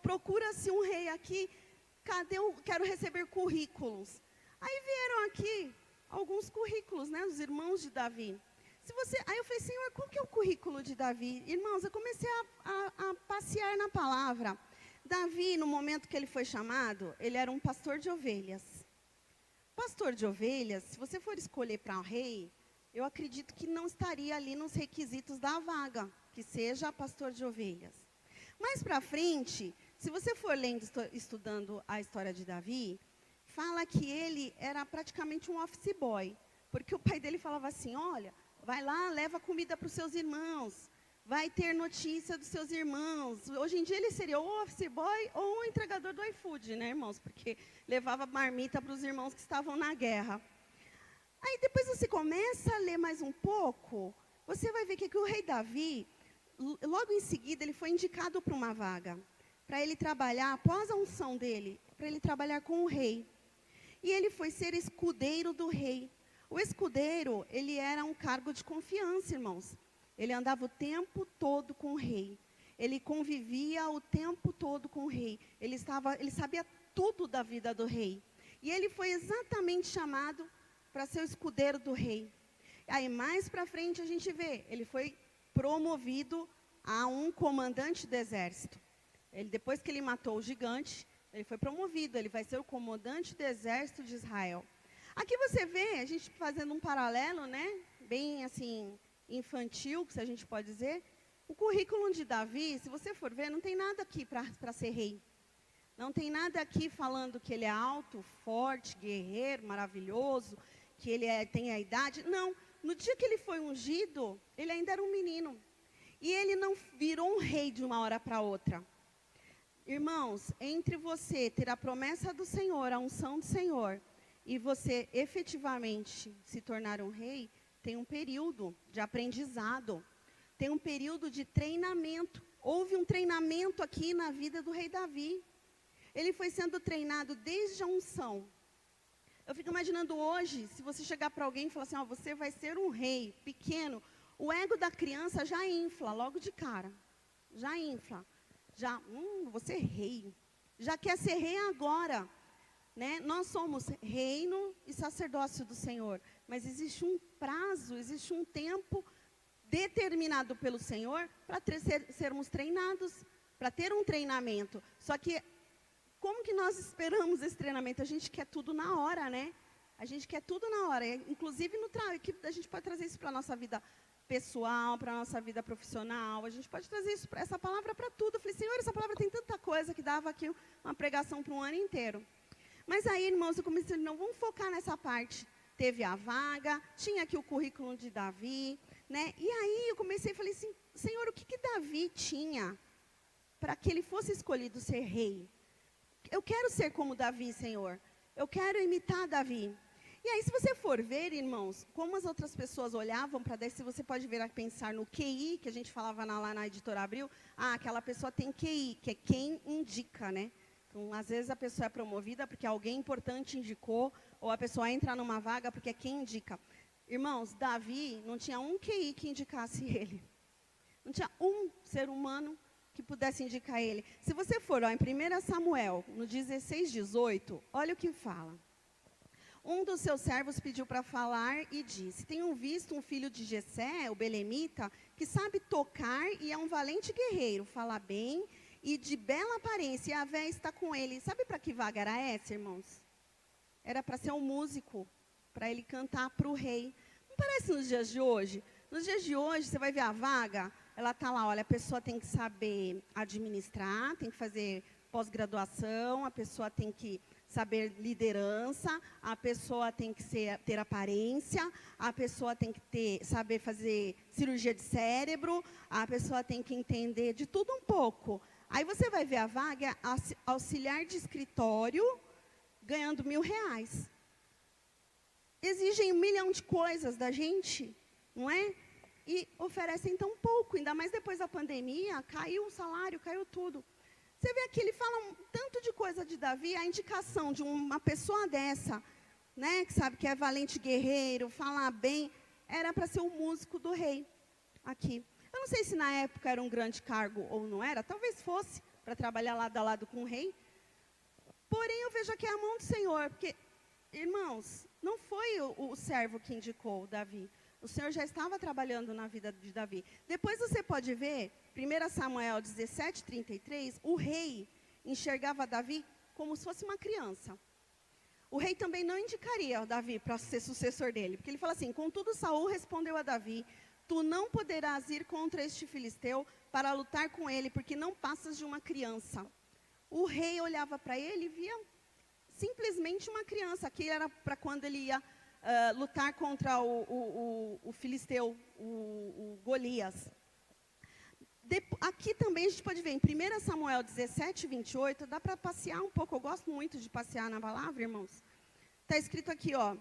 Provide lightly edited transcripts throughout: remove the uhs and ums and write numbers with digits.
Procura-se um rei aqui, quero receber currículos. Aí vieram aqui alguns currículos, né, os irmãos de Davi. Aí eu falei, Senhor, qual que é o currículo de Davi? Irmãos, eu comecei a passear na palavra. Davi, no momento que ele foi chamado, ele era um pastor de ovelhas. Pastor de ovelhas, se você for escolher para um rei, eu acredito que não estaria ali nos requisitos da vaga, que seja pastor de ovelhas. Mais para frente, se você for lendo, estudando a história de Davi, fala que ele era praticamente um office boy, porque o pai dele falava assim, olha, vai lá, leva comida para os seus irmãos, vai ter notícia dos seus irmãos. Hoje em dia ele seria ou office boy ou um entregador do iFood, né, irmãos? Porque levava marmita para os irmãos que estavam na guerra. Aí depois você começa a ler mais um pouco, você vai ver que o rei Davi, logo em seguida, ele foi indicado para uma vaga, para ele trabalhar, após a unção dele, para ele trabalhar com o rei. E ele foi ser escudeiro do rei. O escudeiro, ele era um cargo de confiança, irmãos. Ele andava o tempo todo com o rei. Ele convivia o tempo todo com o rei. Ele sabia tudo da vida do rei. E ele foi exatamente chamado para ser o escudeiro do rei. Aí mais para frente a gente vê, ele foi promovido a um comandante do exército. Depois que ele matou o gigante, ele foi promovido, ele vai ser o comandante do exército de Israel. Aqui você vê, a gente fazendo um paralelo, né, bem assim, infantil, se a gente pode dizer, o currículo de Davi, se você for ver, não tem nada aqui para ser rei. Não tem nada aqui falando que ele é alto, forte, guerreiro, maravilhoso, que ele tem a idade. Não, no dia que ele foi ungido, ele ainda era um menino. E ele não virou um rei de uma hora para outra. Irmãos, entre você ter a promessa do Senhor, a unção do Senhor, e você efetivamente se tornar um rei, tem um período de aprendizado, tem um período de treinamento. Houve um treinamento aqui na vida do rei Davi. Ele foi sendo treinado desde a unção. Eu fico imaginando hoje, se você chegar para alguém e falar assim, você vai ser um rei pequeno, o ego da criança já infla logo de cara. Já infla. Já, você é rei. Já quer ser rei agora. Né? Nós somos reino e sacerdócio do Senhor. Mas existe um prazo, existe um tempo determinado pelo Senhor para sermos treinados, para ter um treinamento. Só que, como que nós esperamos esse treinamento? A gente quer tudo na hora, né? A gente quer tudo na hora. Inclusive, a gente pode trazer isso para a nossa vida pessoal, para a nossa vida profissional. A gente pode trazer essa palavra para tudo. Eu falei, Senhor, essa palavra tem tanta coisa que dava aqui uma pregação para um ano inteiro. Mas aí, irmãos, eu comecei a dizer, não, vamos focar nessa parte. Teve a vaga, tinha aqui o currículo de Davi, né? E aí eu comecei a falar assim, Senhor, o que Davi tinha para que ele fosse escolhido ser rei? Eu quero ser como Davi, Senhor. Eu quero imitar Davi. E aí, se você for ver, irmãos, como as outras pessoas olhavam para Davi, se você pode vir a pensar no QI, que a gente falava lá na Editora Abril, aquela pessoa tem QI, que é quem indica, né? Então, às vezes a pessoa é promovida porque alguém importante indicou, ou a pessoa entra numa vaga porque é quem indica. Irmãos, Davi não tinha um QI que indicasse ele. Não tinha um ser humano que pudesse indicar ele. Se você for em 1 Samuel, no 16:18, olha o que fala. Um dos seus servos pediu para falar e disse, tenho visto um filho de Jessé, o belemita, que sabe tocar e é um valente guerreiro, fala bem e de bela aparência, e a véia está com ele. Sabe para que vaga era essa, irmãos? Era para ser um músico, para ele cantar para o rei. Não parece nos dias de hoje? Nos dias de hoje, você vai ver a vaga, ela está lá, olha, a pessoa tem que saber administrar, tem que fazer pós-graduação, a pessoa tem que saber liderança, a pessoa tem que ter aparência, a pessoa tem que saber fazer cirurgia de cérebro, a pessoa tem que entender de tudo um pouco. Aí você vai ver a vaga, auxiliar de escritório, ganhando R$1.000. Exigem 1 milhão de coisas da gente, não é? E oferecem tão pouco, ainda mais depois da pandemia, caiu o salário, caiu tudo. Você vê aqui, ele fala tanto de coisa de Davi, a indicação de uma pessoa dessa, né, que sabe que é valente guerreiro, fala bem, era para ser o músico do rei, aqui. Eu não sei se na época era um grande cargo ou não era, talvez fosse, para trabalhar lado a lado com o rei. Porém, eu vejo aqui a mão do Senhor, porque, irmãos, não foi o servo que indicou Davi. O Senhor já estava trabalhando na vida de Davi. Depois você pode ver, 1 Samuel 17:33, o rei enxergava Davi como se fosse uma criança. O rei também não indicaria Davi para ser sucessor dele, porque ele fala assim: contudo Saul respondeu a Davi: tu não poderás ir contra este filisteu para lutar com ele, porque não passas de uma criança. O rei olhava para ele e via simplesmente uma criança. Aqui era para quando ele ia lutar contra o filisteu, o Golias. Aqui também a gente pode ver, em 1 Samuel 17:28, dá para passear um pouco, eu gosto muito de passear na palavra, irmãos. Está escrito aqui, ó,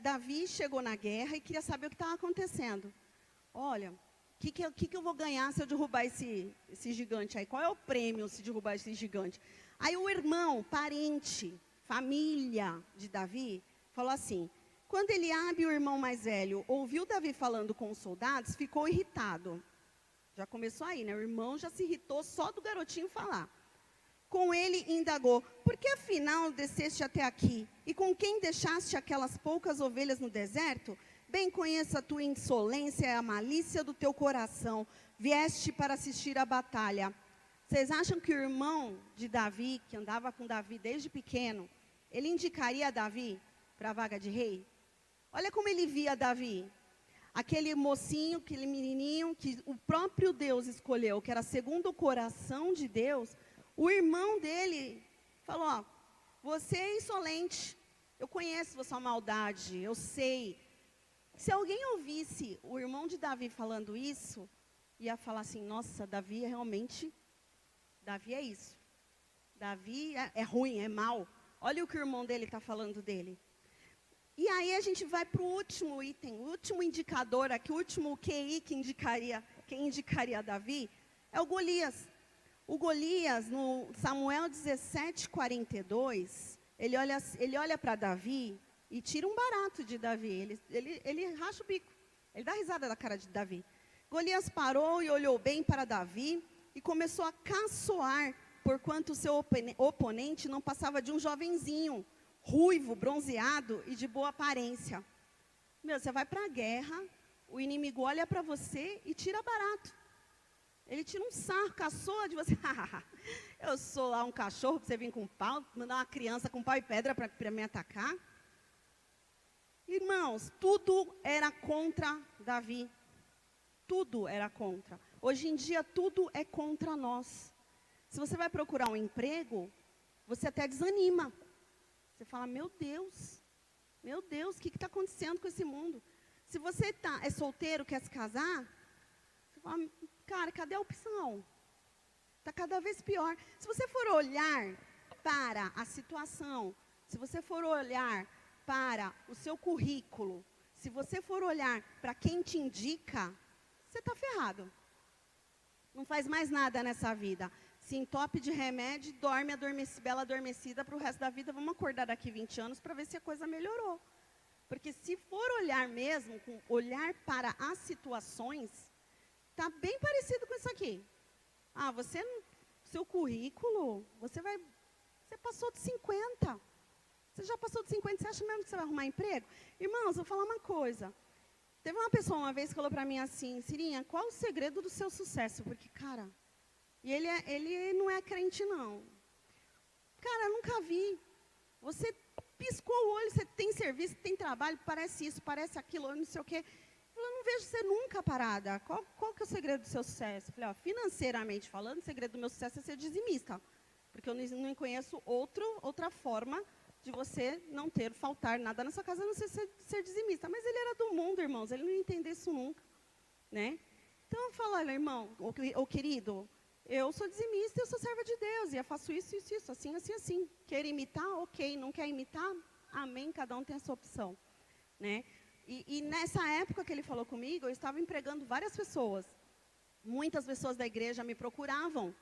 Davi chegou na guerra e queria saber o que estava acontecendo. Olha, o que eu vou ganhar se eu derrubar esse gigante aí? Qual é o prêmio se derrubar esse gigante? Aí o irmão, parente, família de Davi, falou assim: quando Eliabe, o irmão mais velho, ouviu Davi falando com os soldados, ficou irritado. Já começou aí, né? O irmão já se irritou só do garotinho falar. Com ele indagou: por que afinal desceste até aqui? E com quem deixaste aquelas poucas ovelhas no deserto? Bem conheço a tua insolência e a malícia do teu coração. Vieste para assistir à batalha. Vocês acham que o irmão de Davi, que andava com Davi desde pequeno, ele indicaria Davi para a vaga de rei? Olha como ele via Davi. Aquele mocinho, aquele menininho que o próprio Deus escolheu, que era segundo o coração de Deus. O irmão dele falou: ó, você é insolente, eu conheço a sua maldade, eu sei. Se alguém ouvisse o irmão de Davi falando isso, ia falar assim: nossa, Davi é isso. Davi é ruim, é mau. Olha o que o irmão dele está falando dele. E aí a gente vai para o último item, o último indicador aqui, o último QI quem indicaria Davi, é o Golias. O Golias, no Samuel 17:42, ele olha para Davi e tira um barato de Davi. Ele racha o bico, ele dá risada da cara de Davi. Golias parou e olhou bem para Davi e começou a caçoar, porquanto o seu oponente não passava de um jovenzinho, ruivo, bronzeado e de boa aparência. Meu, você vai para a guerra, o inimigo olha para você e tira barato. Ele tira um sarro, caçoa de você. Eu sou lá um cachorro para você vir com pau, mandar uma criança com pau e pedra para me atacar. Irmãos, tudo era contra Davi. Tudo era contra. Hoje em dia, tudo é contra nós. Se você vai procurar um emprego, você até desanima. Você fala: meu Deus, o que está acontecendo com esse mundo? Se você é solteiro, quer se casar, você fala: cara, cadê a opção? Está cada vez pior. Se você for olhar para a situação, se você for olhar para o seu currículo, se você for olhar para quem te indica, você está ferrado. Não faz mais nada nessa vida. Se entope de remédio, dorme bela adormecida para o resto da vida. Vamos acordar daqui 20 anos para ver se a coisa melhorou. Porque se for olhar mesmo, olhar para as situações, está bem parecido com isso aqui. Ah, seu currículo, você passou de 50. Você já passou de 50, você acha mesmo que você vai arrumar emprego? Irmãos, vou falar uma coisa. Teve uma pessoa uma vez que falou para mim assim: Cirinha, qual o segredo do seu sucesso? Porque, cara, e ele não é crente, não. Cara, eu nunca vi. Você piscou o olho, você tem serviço, tem trabalho, parece isso, parece aquilo, eu não sei o quê. Eu não vejo você nunca parada. Qual que é o segredo do seu sucesso? Eu falei: ó, financeiramente falando, o segredo do meu sucesso é ser dizimista. Porque eu não conheço outra forma de você não faltar nada na sua casa, a não ser dizimista. Mas ele era do mundo, irmãos, ele não ia entender isso nunca, né? Então eu falo: olha, irmão, ô querido, eu sou dizimista, eu sou serva de Deus, e eu faço isso, assim. Quer imitar? Ok. Não quer imitar? Amém, cada um tem a sua opção, né? E nessa época que ele falou comigo, eu estava empregando várias pessoas. Muitas pessoas da igreja me procuravam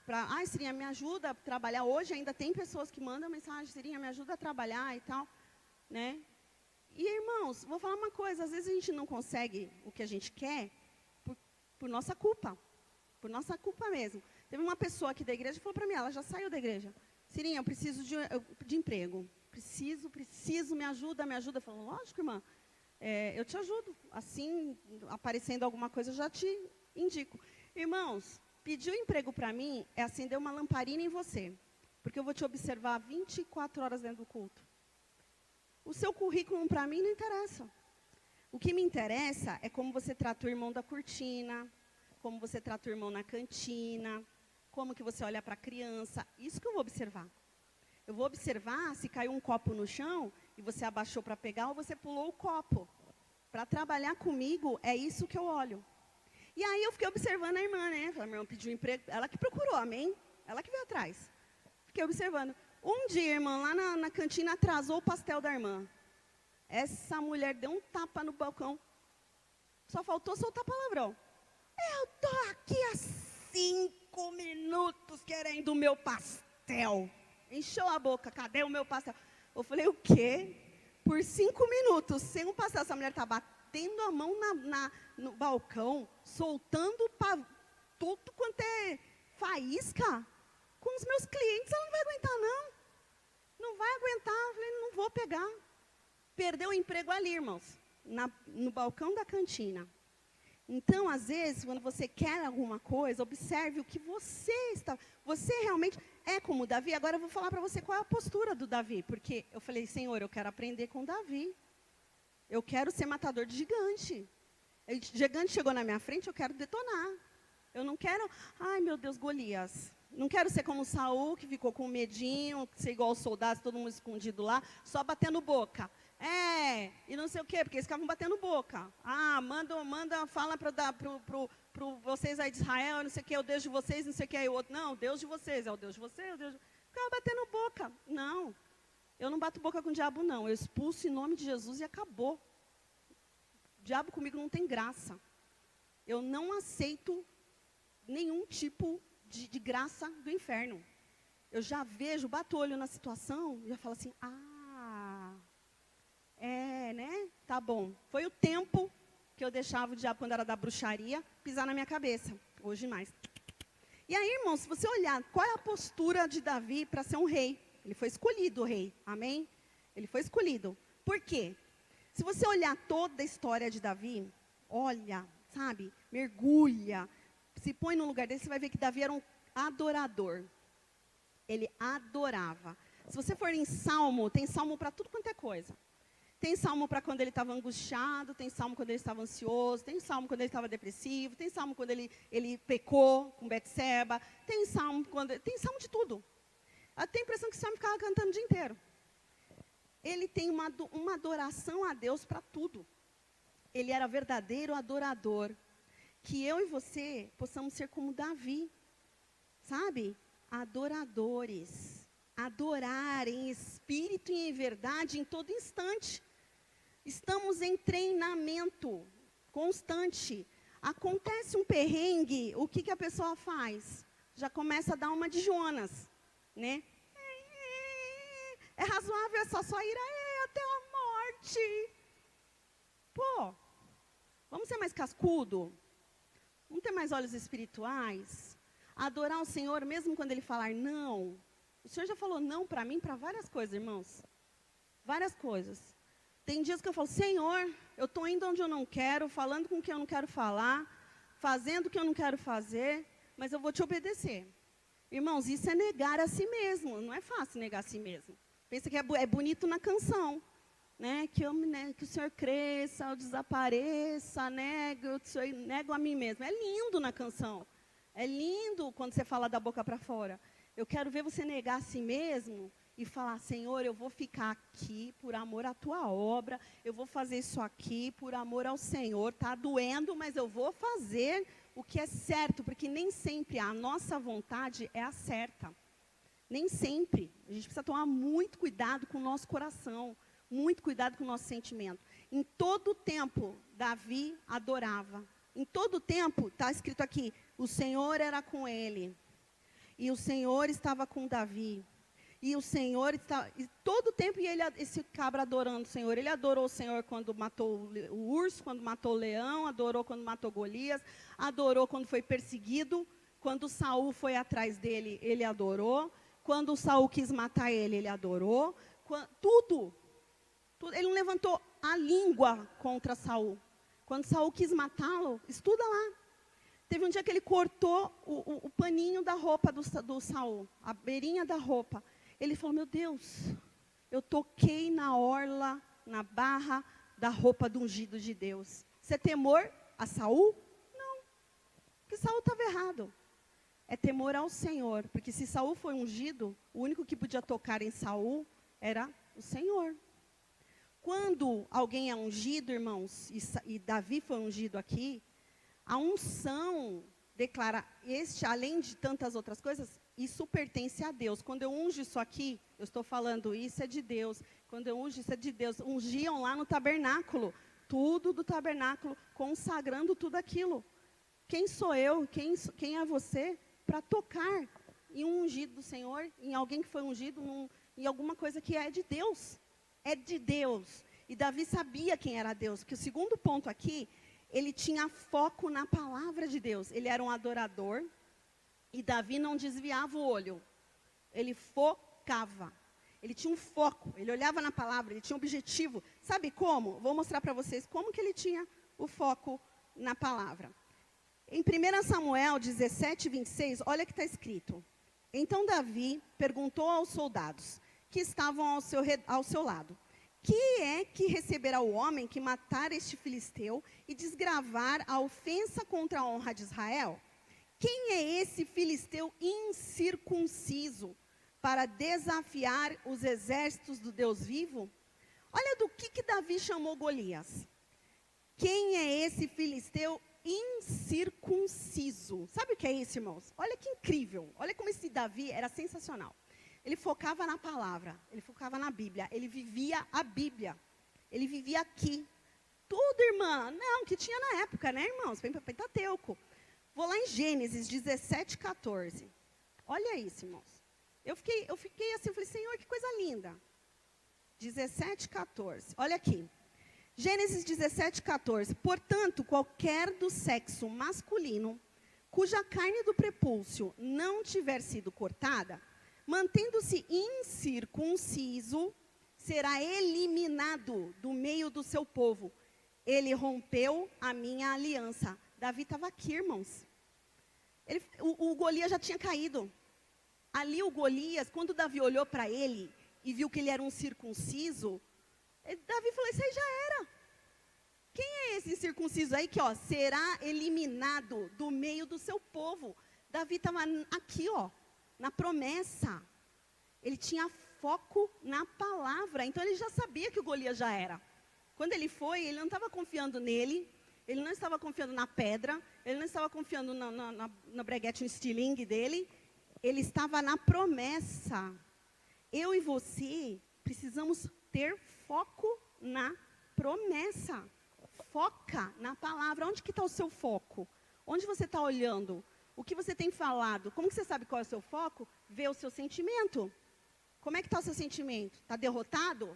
ai, Cirinha, me ajuda a trabalhar. Hoje ainda tem pessoas que mandam mensagem: Cirinha, me ajuda a trabalhar e tal, né? E, irmãos, vou falar uma coisa: às vezes a gente não consegue o que a gente quer por nossa culpa. por nossa culpa mesmo. Teve uma pessoa aqui da igreja que falou para mim, ela já saiu da igreja. Cirinha, eu preciso de emprego. Preciso, me ajuda. Eu falo, lógico, irmã, eu te ajudo. Assim, aparecendo alguma coisa, eu já te indico. Irmãos, pedir um emprego para mim é acender uma lamparina em você. Porque eu vou te observar 24 horas dentro do culto. O seu currículo para mim não interessa. O que me interessa é como você trata o irmão da cortina, como você trata o irmão na cantina, como que você olha para a criança. Isso que eu vou observar. Eu vou observar se caiu um copo no chão e você abaixou para pegar ou você pulou o copo. Para trabalhar comigo, é isso que eu olho. E aí eu fiquei observando a irmã, né? Falei, minha irmã pediu emprego, ela que procurou, amém? Ela que veio atrás. Fiquei observando. Um dia, irmã, lá na cantina, atrasou o pastel da irmã. Essa mulher deu um tapa no balcão. Só faltou soltar palavrão. Eu tô aqui há 5 minutos querendo o meu pastel. Encheu a boca, cadê o meu pastel? Eu falei, o quê? Por 5 minutos, sem um pastel, essa mulher tá batendo a mão no balcão, soltando tudo quanto é faísca. Com os meus clientes, ela não vai aguentar, não. Não vai aguentar. Eu falei, não vou pegar. Perdeu o emprego ali, irmãos, no balcão da cantina. Então, às vezes, quando você quer alguma coisa, observe o que você está... Você realmente é como Davi. Agora eu vou falar para você qual é a postura do Davi. Porque eu falei, Senhor, eu quero aprender com Davi. Eu quero ser matador de gigante. O gigante chegou na minha frente, eu quero detonar. Eu não quero... Ai, meu Deus, Golias. Não quero ser como Saul, que ficou com medinho, ser igual os soldados, todo mundo escondido lá, só batendo boca. E não sei o quê, porque eles ficavam batendo boca. Fala para vocês aí de Israel, não sei o quê, é o Deus de vocês, não sei o quê. Aí o outro, não, o Deus de vocês, é o Deus de vocês, é o Deus de... Ficava batendo boca. Não, eu não bato boca com o diabo, não. Eu expulso em nome de Jesus e acabou. O diabo comigo não tem graça. Eu não aceito nenhum tipo de graça do inferno. Eu já vejo, bato o olho na situação e já falo assim, né? Tá bom. Foi o tempo que eu deixava o diabo, quando era da bruxaria, pisar na minha cabeça. Hoje mais. E aí, irmão, se você olhar, qual é a postura de Davi para ser um rei? Ele foi escolhido rei, amém? Ele foi escolhido. Por quê? Se você olhar toda a história de Davi, olha, sabe, mergulha, se põe no lugar dele, você vai ver que Davi era um adorador. Ele adorava. Se você for em Salmo, tem Salmo para tudo quanto é coisa. Tem Salmo para quando ele estava angustiado, tem Salmo quando ele estava ansioso, tem Salmo quando ele estava depressivo, tem Salmo quando ele pecou com Betseba, tem Salmo de tudo. Eu tenho a impressão que esse homem ficava cantando o dia inteiro. Ele tem uma adoração a Deus para tudo. Ele era verdadeiro adorador. Que eu e você possamos ser como Davi, sabe? Adoradores. Adorar em espírito e em verdade em todo instante. Estamos em treinamento constante. Acontece um perrengue, o que a pessoa faz? Já começa a dar uma de Jonas, né? É razoável essa só ir até a morte. Pô, vamos ser mais cascudo? Vamos ter mais olhos espirituais? Adorar o Senhor mesmo quando Ele falar não. O Senhor já falou não para mim, para várias coisas, irmãos. Várias coisas. Tem dias que eu falo, Senhor, eu estou indo onde eu não quero, falando com quem eu não quero falar, fazendo o que eu não quero fazer, mas eu vou te obedecer. Irmãos, isso é negar a si mesmo. Não é fácil negar a si mesmo. Pensa que é bonito na canção. Né? Que o Senhor cresça, eu desapareça, nego a mim mesmo. É lindo na canção. É lindo quando você fala da boca para fora. Eu quero ver você negar a si mesmo e falar, Senhor, eu vou ficar aqui por amor à tua obra, eu vou fazer isso aqui por amor ao Senhor. Está doendo, mas eu vou fazer o que é certo, porque nem sempre a nossa vontade é a certa. Nem sempre. A gente precisa tomar muito cuidado com o nosso coração, muito cuidado com o nosso sentimento. Em todo o tempo, Davi adorava. Em todo o tempo, está escrito aqui, o Senhor era com ele. E o Senhor estava com Davi. E o Senhor está, e todo o tempo, esse cabra adorando o Senhor. Ele adorou o Senhor quando matou o urso, quando matou o leão, adorou quando matou Golias, adorou quando foi perseguido, quando Saul foi atrás dele, ele adorou, quando Saul quis matar ele, ele adorou, tudo. Ele não levantou a língua contra Saul. Quando Saul quis matá-lo, estuda lá. Teve um dia que ele cortou o paninho da roupa do Saul, a beirinha da roupa. Ele falou, meu Deus, eu toquei na orla, na barra da roupa do ungido de Deus. Isso é temor a Saul? Não, porque Saul estava errado. É temor ao Senhor, porque se Saul foi ungido, o único que podia tocar em Saul era o Senhor. Quando alguém é ungido, irmãos, e Davi foi ungido aqui, a unção declara, além de tantas outras coisas, isso pertence a Deus. Quando eu unjo isso aqui, eu estou falando, isso é de Deus. Quando eu unjo, isso é de Deus. Ungiam lá no tabernáculo, tudo do tabernáculo, consagrando tudo aquilo. Quem sou eu, quem é você, para tocar em um ungido do Senhor, em alguém que foi ungido, em alguma coisa que é de Deus. É de Deus. E Davi sabia quem era Deus, porque o segundo ponto aqui, ele tinha foco na palavra de Deus. Ele era um adorador, e Davi não desviava o olho. Ele focava. Ele tinha um foco, ele olhava na palavra, ele tinha um objetivo. Sabe como? Vou mostrar para vocês como que ele tinha o foco na palavra. Em 1 Samuel 17, 26, olha o que está escrito. Então Davi perguntou aos soldados que estavam ao seu lado, que é que receberá o homem que matar este filisteu e desgravar a ofensa contra a honra de Israel? Quem é esse filisteu incircunciso para desafiar os exércitos do Deus vivo? Olha do que Davi chamou Golias. Quem é esse filisteu incircunciso? Sabe o que é isso, irmãos? Olha que incrível. Olha como esse Davi era sensacional. Ele focava na palavra, ele focava na Bíblia, ele vivia a Bíblia. Ele vivia aqui. Tudo, irmã. Não, que tinha na época, né, irmãos? Pentateuco. Vou lá em Gênesis 17, 14. Olha isso, irmãos. Eu fiquei assim, eu falei, Senhor, que coisa linda. 17, 14. Olha aqui. Gênesis 17, 14. Portanto, qualquer do sexo masculino, cuja carne do prepúcio não tiver sido cortada, mantendo-se incircunciso, será eliminado do meio do seu povo. Ele rompeu a minha aliança. Davi estava aqui, irmãos. O Golias já tinha caído. Ali o Golias, quando Davi olhou para ele e viu que ele era um circunciso, Davi falou, isso aí já era. Quem é esse incircunciso aí que, ó, será eliminado do meio do seu povo? Davi estava aqui, ó, na promessa. Ele tinha foco na palavra. Então ele já sabia que o Golias já era. Quando ele foi, ele não estava confiando nele. Ele não estava confiando na pedra, ele não estava confiando na breguete, no estilingue dele. Ele estava na promessa. Eu e você precisamos ter foco na promessa. Foca na palavra. Onde que está o seu foco? Onde você está olhando? O que você tem falado? Como que você sabe qual é o seu foco? Vê o seu sentimento. Como é que está o seu sentimento? Está derrotado?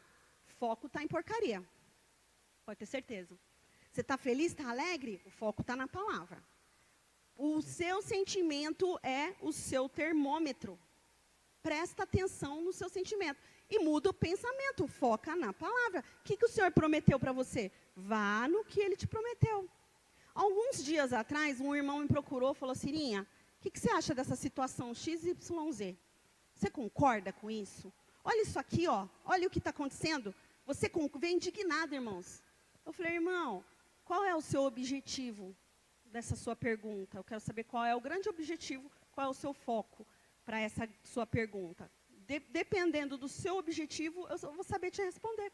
Foco está em porcaria. Pode ter certeza. Você está feliz, está alegre? O foco está na palavra. O seu sentimento é o seu termômetro. Presta atenção no seu sentimento. E muda o pensamento, foca na palavra. O que o Senhor prometeu para você? Vá no que Ele te prometeu. Alguns dias atrás, um irmão me procurou e falou, Cirinha, o que você acha dessa situação XYZ? Você concorda com isso? Olha isso aqui, ó. Olha o que está acontecendo. Você vem indignado, irmãos. Eu falei, irmão, qual é o seu objetivo dessa sua pergunta? Eu quero saber qual é o grande objetivo, qual é o seu foco para essa sua pergunta. Dependendo do seu objetivo, eu vou saber te responder.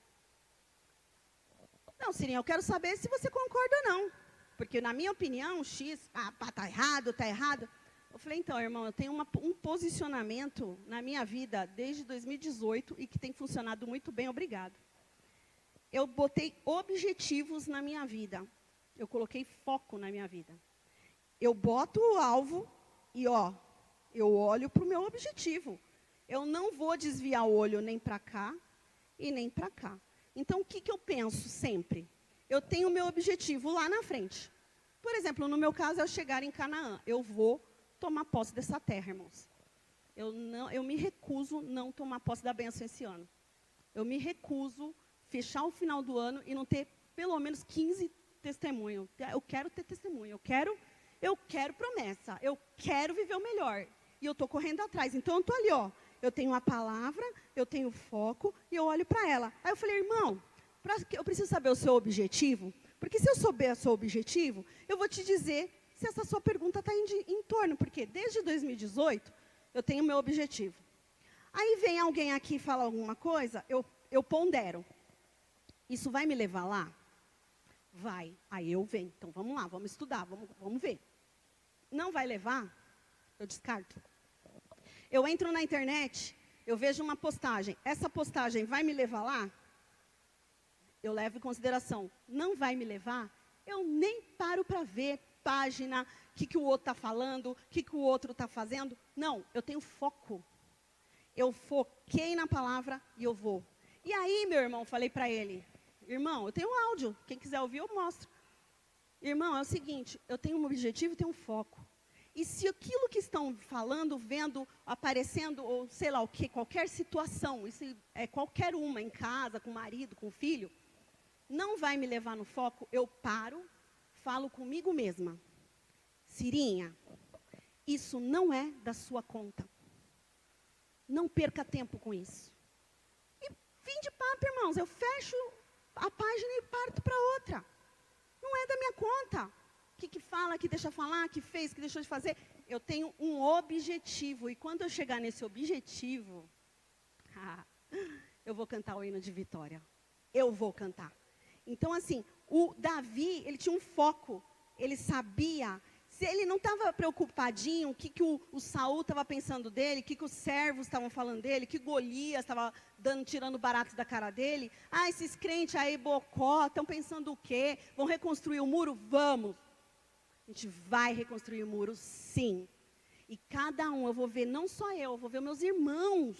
Não, Cirinha, eu quero saber se você concorda ou não. Porque, na minha opinião, X, está errado, está errado. Eu falei, então, irmão, eu tenho um posicionamento na minha vida desde 2018 e que tem funcionado muito bem, obrigado. Eu botei objetivos na minha vida. Eu coloquei foco na minha vida. Eu boto o alvo e, ó, eu olho para o meu objetivo. Eu não vou desviar o olho nem para cá e nem para cá. Então, o que eu penso sempre? Eu tenho o meu objetivo lá na frente. Por exemplo, no meu caso, é eu chegar em Canaã. Eu vou tomar posse dessa terra, irmãos. Eu me recuso não tomar posse da bênção esse ano. Eu me recuso fechar o final do ano e não ter pelo menos 15 testemunhos. Eu quero ter testemunho, eu quero promessa, eu quero viver o melhor. E eu estou correndo atrás. Então, eu estou ali, ó. Eu tenho a palavra, eu tenho foco e eu olho para ela. Aí eu falei, irmão, eu preciso saber o seu objetivo, porque se eu souber o seu objetivo, eu vou te dizer se essa sua pergunta está em torno, porque desde 2018 eu tenho o meu objetivo. Aí vem alguém aqui e fala alguma coisa, eu pondero. Isso vai me levar lá? Vai. Aí eu venho. Então vamos lá, vamos estudar, vamos ver. Não vai levar? Eu descarto. Eu entro na internet, eu vejo uma postagem. Essa postagem vai me levar lá? Eu levo em consideração. Não vai me levar? Eu nem paro para ver página, o que o outro está falando, o que o outro está fazendo. Não, eu tenho foco. Eu foquei na palavra e eu vou. E aí, meu irmão, falei para ele, irmão, eu tenho um áudio, quem quiser ouvir eu mostro. Irmão, é o seguinte, eu tenho um objetivo e tenho um foco. E se aquilo que estão falando, vendo, aparecendo, ou sei lá o que, qualquer situação, isso é qualquer uma, em casa, com o marido, com o filho, não vai me levar no foco, eu paro, falo comigo mesma. Cirinha, isso não é da sua conta. Não perca tempo com isso. E fim de papo, irmãos, eu fecho a página e parto para outra. Não é da minha conta. O que fala, que deixa falar, que fez, que deixou de fazer. Eu tenho um objetivo. E quando eu chegar nesse objetivo, eu vou cantar o hino de vitória. Eu vou cantar. Então, assim, o Davi, ele tinha um foco. Ele sabia. Se ele não estava preocupadinho, o que o Saul estava pensando dele, o que os servos estavam falando dele, que Golias estava tirando barato da cara dele. Esses crentes aí, bocó, estão pensando o quê? Vão reconstruir o muro? Vamos. A gente vai reconstruir o muro, sim. E cada um, eu vou ver, não só eu vou ver meus irmãos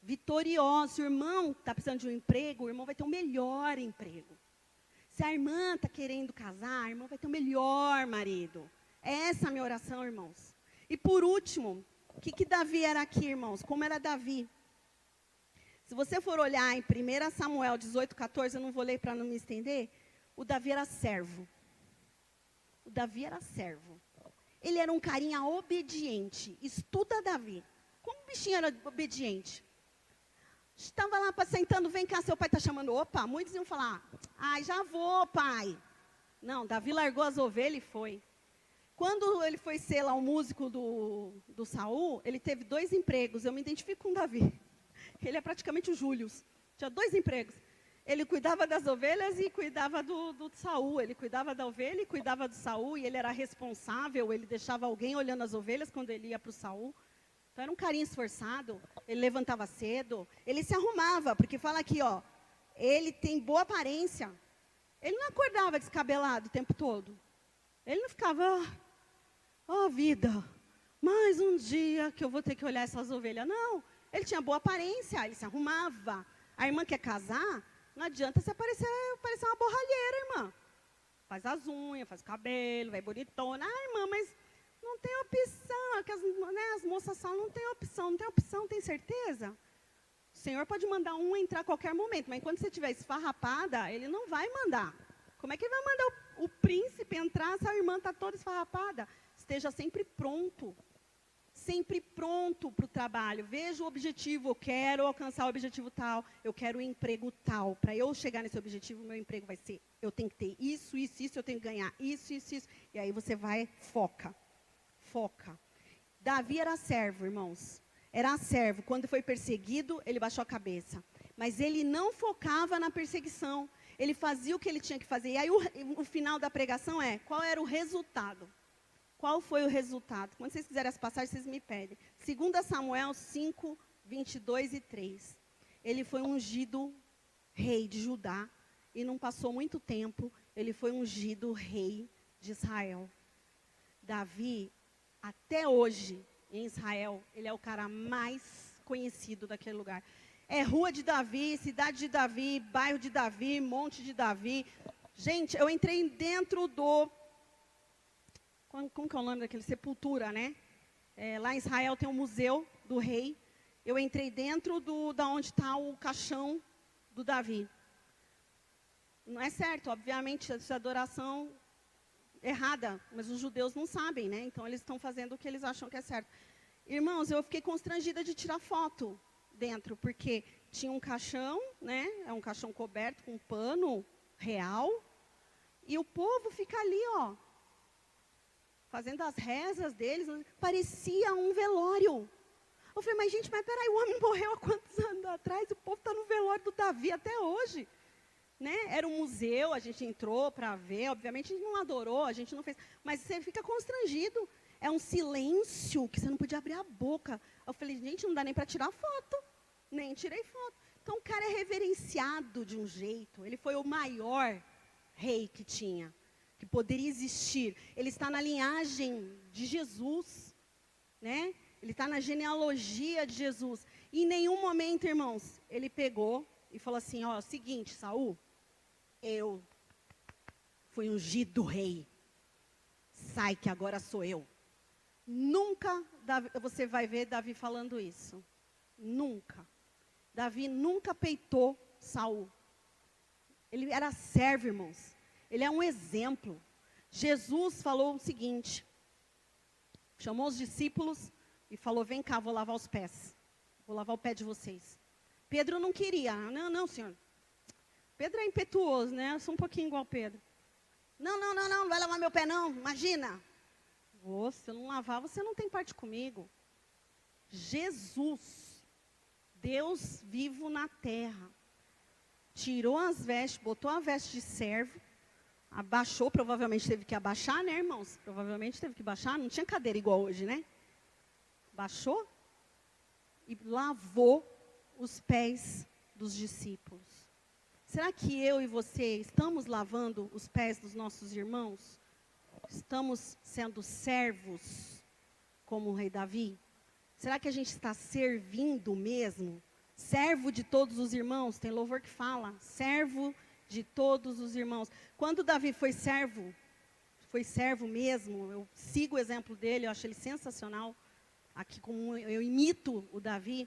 vitoriosos. O irmão está precisando de um emprego, o irmão vai ter um melhor emprego. Se a irmã está querendo casar, a irmã vai ter o melhor marido. Essa é a minha oração, irmãos. E por último, o que Davi era aqui, irmãos? Como era Davi? Se você for olhar em 1 Samuel 18:14, eu não vou ler para não me estender, o Davi era servo. O Davi era servo. Ele era um carinha obediente. Estuda Davi. Como o bichinho era obediente? Estava lá sentando, vem cá, seu pai está chamando. Opa, muitos iam falar, já vou, pai. Não, Davi largou as ovelhas e foi. Quando ele foi ser lá o músico do Saul, ele teve 2 empregos. Eu me identifico com Davi. Ele é praticamente o Július. Tinha 2 empregos. Ele cuidava das ovelhas e cuidava do Saul. Ele cuidava da ovelha e cuidava do Saul. E ele era responsável, ele deixava alguém olhando as ovelhas quando ele ia para o Saul. Então, era um carinha esforçado, ele levantava cedo, ele se arrumava, porque fala aqui, ó, ele tem boa aparência. Ele não acordava descabelado o tempo todo. Ele não ficava, vida, mais um dia que eu vou ter que olhar essas ovelhas. Não, ele tinha boa aparência, ele se arrumava. A irmã quer casar, não adianta você parecer uma borralheira, irmã. Faz as unhas, faz o cabelo, vai bonitona. Irmã, mas não tem opção, as moças só não tem opção, tem certeza? O Senhor pode mandar um entrar a qualquer momento, mas quando você estiver esfarrapada, Ele não vai mandar. Como é que Ele vai mandar o príncipe entrar se a irmã está toda esfarrapada? Esteja sempre pronto para o trabalho. Veja o objetivo, eu quero alcançar o objetivo tal, eu quero um emprego tal. Para eu chegar nesse objetivo, meu emprego vai ser, eu tenho que ter isso, eu tenho que ganhar isso. E aí você vai, foca. Davi era servo, irmãos. Era servo. Quando foi perseguido, ele baixou a cabeça. Mas ele não focava na perseguição. Ele fazia o que ele tinha que fazer. E aí o final da pregação é, qual era o resultado? Qual foi o resultado? Quando vocês quiserem as passagens, vocês me pedem. 2 Samuel 5, 22 e 3. Ele foi ungido rei de Judá. E não passou muito tempo, ele foi ungido rei de Israel. Davi, até hoje, em Israel, ele é o cara mais conhecido daquele lugar. É Rua de Davi, Cidade de Davi, Bairro de Davi, Monte de Davi. Gente, eu entrei dentro do... Como que é o nome daquele? Sepultura, né? Lá em Israel tem um museu do rei. Eu entrei dentro da onde está o caixão do Davi. Não é certo, obviamente, essa adoração errada, mas os judeus não sabem, né? Então eles estão fazendo o que eles acham que é certo. Irmãos, eu fiquei constrangida de tirar foto dentro, porque tinha um caixão, né? É um caixão coberto com um pano real, e o povo fica ali, ó, fazendo as rezas deles, parecia um velório. Eu falei, mas gente, mas peraí, o homem morreu há quantos anos atrás? O povo está no velório do Davi até hoje. Né? Era um museu, a gente entrou para ver, obviamente a gente não adorou, a gente não fez, mas você fica constrangido. É um silêncio que você não podia abrir a boca. Eu falei, gente, não dá nem para tirar foto. Nem tirei foto. Então o cara é reverenciado de um jeito. Ele foi o maior rei que tinha, que poderia existir. Ele está na linhagem de Jesus, né? Ele está na genealogia de Jesus. E em nenhum momento, irmãos, ele pegou e falou assim, ó, seguinte, Saul, eu fui ungido rei. Sai que agora sou eu. Nunca você vai ver Davi falando isso. Nunca. Davi nunca peitou Saul. Ele era servo, irmãos. Ele é um exemplo. Jesus falou o seguinte. Chamou os discípulos e falou, vem cá, vou lavar os pés. Vou lavar o pé de vocês. Pedro não queria. Não, não, senhor. Pedro é impetuoso, né? Eu sou um pouquinho igual Pedro. Não, não, não, não, não vai lavar meu pé não, imagina. Se eu não lavar, você não tem parte comigo. Jesus, Deus vivo na terra, tirou as vestes, botou a veste de servo, abaixou, provavelmente teve que abaixar, né, irmãos? Provavelmente teve que baixar, não tinha cadeira igual hoje, né? Baixou e lavou os pés dos discípulos. Será que eu e você estamos lavando os pés dos nossos irmãos? Estamos sendo servos como o rei Davi? Será que a gente está servindo mesmo? Servo de todos os irmãos, tem louvor que fala, servo de todos os irmãos. Quando Davi foi servo mesmo, eu sigo o exemplo dele, eu acho ele sensacional. Aqui como eu imito o Davi,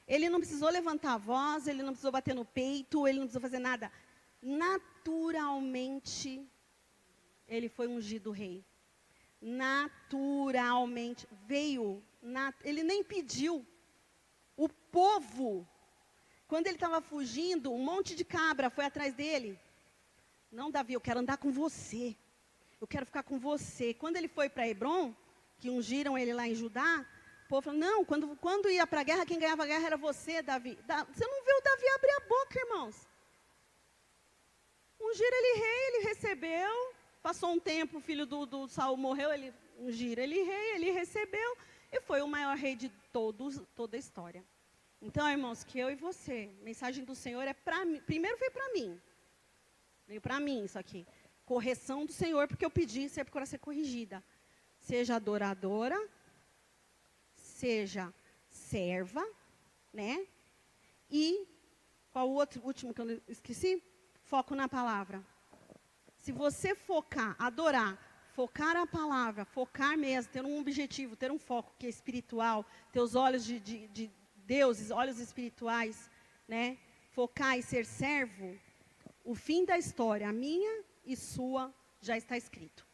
ele não precisou levantar a voz, ele não precisou bater no peito, ele não precisou fazer nada. Naturalmente, ele foi ungido rei. Naturalmente, veio, ele nem pediu. O povo, quando ele estava fugindo, um monte de cabra foi atrás dele. Não, Davi, eu quero andar com você. Eu quero ficar com você. Quando ele foi para Hebrom, que ungiram ele lá em Judá, o povo falou, não, quando ia para a guerra, quem ganhava a guerra era você, Davi. Você não viu o Davi abrir a boca, irmãos. Ungiram ele rei, ele recebeu. Passou um tempo, o filho do Saul morreu, ungiram ele rei, ele recebeu. E foi o maior rei de toda a história. Então, irmãos, que eu e você, a mensagem do Senhor é para mim. Primeiro veio para mim. Veio para mim isso aqui. Correção do Senhor, porque eu pedi sempre para ser corrigida. Seja adoradora, seja serva, né? E, qual o último que eu esqueci? Foco na palavra. Se você focar, adorar, focar a palavra, focar mesmo, ter um objetivo, ter um foco que é espiritual, ter os olhos de Deus, olhos espirituais, né? Focar e ser servo, o fim da história, a minha e sua, já está escrito.